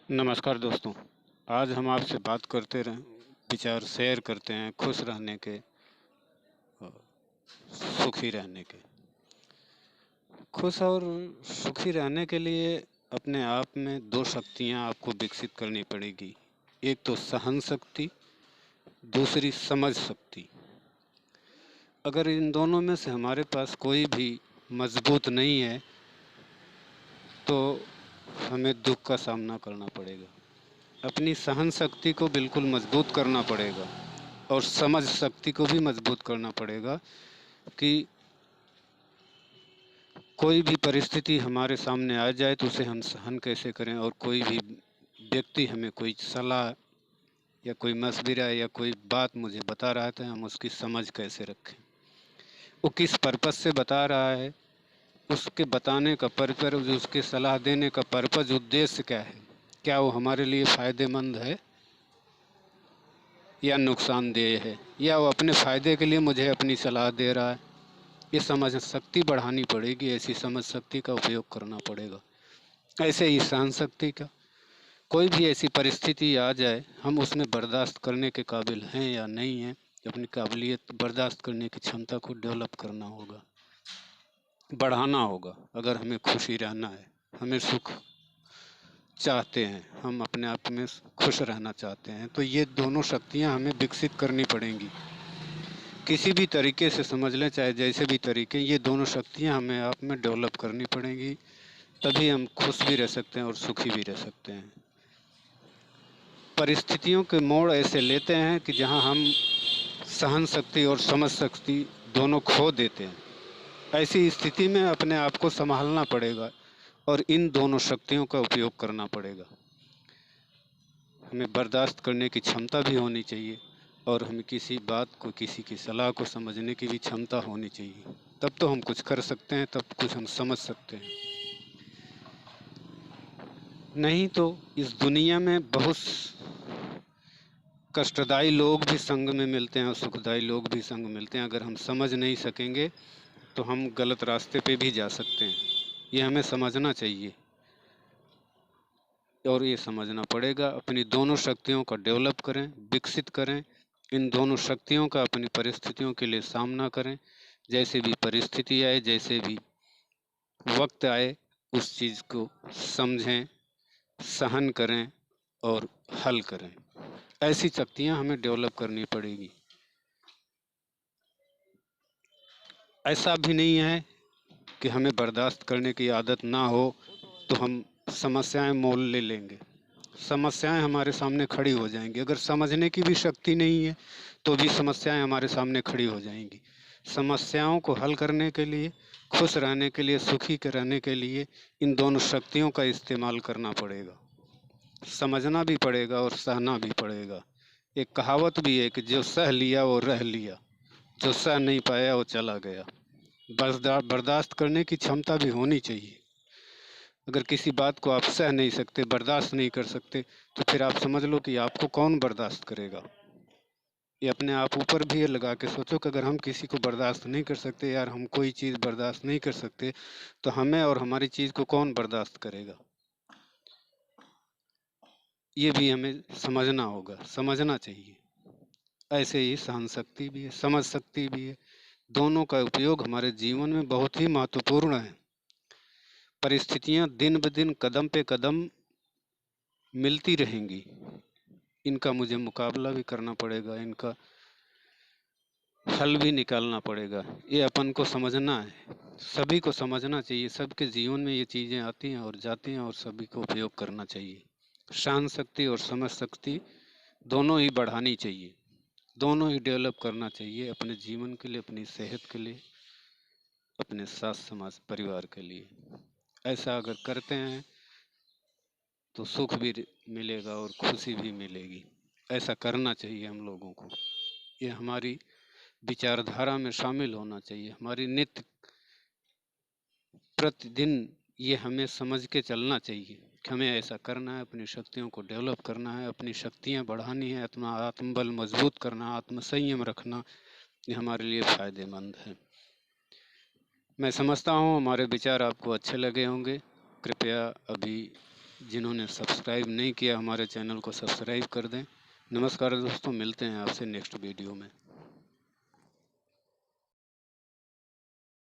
नमस्कार दोस्तों। आज हम आपसे बात करते रह विचार शेयर करते हैं खुश रहने के और सुखी रहने के। खुश और सुखी रहने के लिए अपने आप में दो शक्तियां आपको विकसित करनी पड़ेगी। एक तो सहन शक्ति, दूसरी समझ शक्ति। अगर इन दोनों में से हमारे पास कोई भी मजबूत नहीं है तो हमें दुख का सामना करना पड़ेगा। अपनी सहन शक्ति को बिल्कुल मजबूत करना पड़ेगा और समझ शक्ति को भी मजबूत करना पड़ेगा कि कोई भी परिस्थिति हमारे सामने आ जाए तो उसे हम सहन कैसे करें, और कोई भी व्यक्ति हमें कोई सलाह या कोई मशविरा या कोई बात मुझे बता रहा है तो हम उसकी समझ कैसे रखें। वो किस पर्पज़ से बता रहा है, उसके बताने का पर्पज़, उसके सलाह देने का पर्पज़, उद्देश्य क्या है। क्या वो हमारे लिए फ़ायदेमंद है या नुकसानदेह है, या वो अपने फ़ायदे के लिए मुझे अपनी सलाह दे रहा है। ये समझ शक्ति बढ़ानी पड़ेगी, ऐसी समझ शक्ति का उपयोग करना पड़ेगा। ऐसे ही सहन शक्ति का, कोई भी ऐसी परिस्थिति आ जाए हम उसमें बर्दाश्त करने के काबिल हैं या नहीं हैं, अपनी काबिलियत बर्दाश्त करने की क्षमता को डेवलप करना होगा, बढ़ाना होगा। अगर हमें खुशी रहना है, हमें सुख चाहते हैं, हम अपने आप में खुश रहना चाहते हैं, तो ये दोनों शक्तियाँ हमें विकसित करनी पड़ेंगी। किसी भी तरीके से समझ लें, चाहे जैसे भी तरीके, ये दोनों शक्तियाँ हमें आप में डेवलप करनी पड़ेंगी, तभी हम खुश भी रह सकते हैं और सुखी भी रह सकते हैं। परिस्थितियों के मोड़ ऐसे लेते हैं कि जहां हम सहन शक्ति और समझ शक्ति दोनों खो देते हैं। ऐसी स्थिति में अपने आप को संभालना पड़ेगा और इन दोनों शक्तियों का उपयोग करना पड़ेगा। हमें बर्दाश्त करने की क्षमता भी होनी चाहिए और हमें किसी बात को, किसी की सलाह को समझने की भी क्षमता होनी चाहिए। तब तो हम कुछ कर सकते हैं, तब कुछ हम समझ सकते हैं। नहीं तो इस दुनिया में बहुत कष्टदायी लोग भी संग में मिलते हैं और सुखदायी लोग भी संग मिलते हैं। अगर हम समझ नहीं सकेंगे तो हम गलत रास्ते पे भी जा सकते हैं। ये हमें समझना चाहिए और ये समझना पड़ेगा। अपनी दोनों शक्तियों का डेवलप करें, विकसित करें। इन दोनों शक्तियों का अपनी परिस्थितियों के लिए सामना करें। जैसे भी परिस्थिति आए, जैसे भी वक्त आए, उस चीज़ को समझें, सहन करें और हल करें। ऐसी शक्तियाँ हमें डेवलप करनी पड़ेगी। ऐसा भी नहीं है कि हमें बर्दाश्त करने की आदत ना हो तो हम समस्याएं मोल ले लेंगे। समस्याएं हमारे सामने खड़ी हो जाएंगी। अगर समझने की भी शक्ति नहीं है तो भी समस्याएं हमारे सामने खड़ी हो जाएंगी। समस्याओं को हल करने के लिए, खुश रहने के लिए, सुखी के रहने के लिए इन दोनों शक्तियों का इस्तेमाल करना पड़ेगा। समझना भी पड़ेगा और सहना भी पड़ेगा। एक कहावत भी है कि जो सह लिया वो रह लिया, जो सह नहीं पाया वो चला गया। बर्दाश्त करने की क्षमता भी होनी चाहिए। अगर किसी बात को आप सह नहीं सकते, बर्दाश्त नहीं कर सकते, तो फिर आप समझ लो कि आपको कौन बर्दाश्त करेगा। ये अपने आप ऊपर भी ये लगा के सोचो कि अगर हम किसी को बर्दाश्त नहीं कर सकते, यार हम कोई चीज़ बर्दाश्त नहीं कर सकते, तो हमें और हमारी चीज़ को कौन बर्दाश्त करेगा। ये भी हमें समझना होगा, समझना चाहिए। ऐसे ही सहन शक्ति भी है, समझ शक्ति भी है। दोनों का उपयोग हमारे जीवन में बहुत ही महत्वपूर्ण है। परिस्थितियां दिन ब दिन, कदम पे कदम मिलती रहेंगी। इनका मुझे मुकाबला भी करना पड़ेगा, इनका हल भी निकालना पड़ेगा। ये अपन को समझना है, सभी को समझना चाहिए। सबके जीवन में ये चीज़ें आती हैं और जाती हैं और सभी को उपयोग करना चाहिए। सहन शक्ति और समझ शक्ति दोनों ही बढ़ानी चाहिए, दोनों ही डेवलप करना चाहिए अपने जीवन के लिए, अपनी सेहत के लिए, अपने साथ समाज परिवार के लिए। ऐसा अगर करते हैं तो सुख भी मिलेगा और खुशी भी मिलेगी। ऐसा करना चाहिए हम लोगों को। ये हमारी विचारधारा में शामिल होना चाहिए। हमारी नित्य प्रतिदिन ये हमें समझ के चलना चाहिए कि हमें ऐसा करना है, अपनी शक्तियों को डेवलप करना है, अपनी शक्तियाँ बढ़ानी है, अपना आत्मबल मजबूत करना, आत्मसंयम रखना। ये हमारे लिए फ़ायदेमंद है। मैं समझता हूँ हमारे विचार आपको अच्छे लगे होंगे। कृपया अभी जिन्होंने सब्सक्राइब नहीं किया हमारे चैनल को सब्सक्राइब कर दें। नमस्कार दोस्तों, मिलते हैं आपसे नेक्स्ट वीडियो में।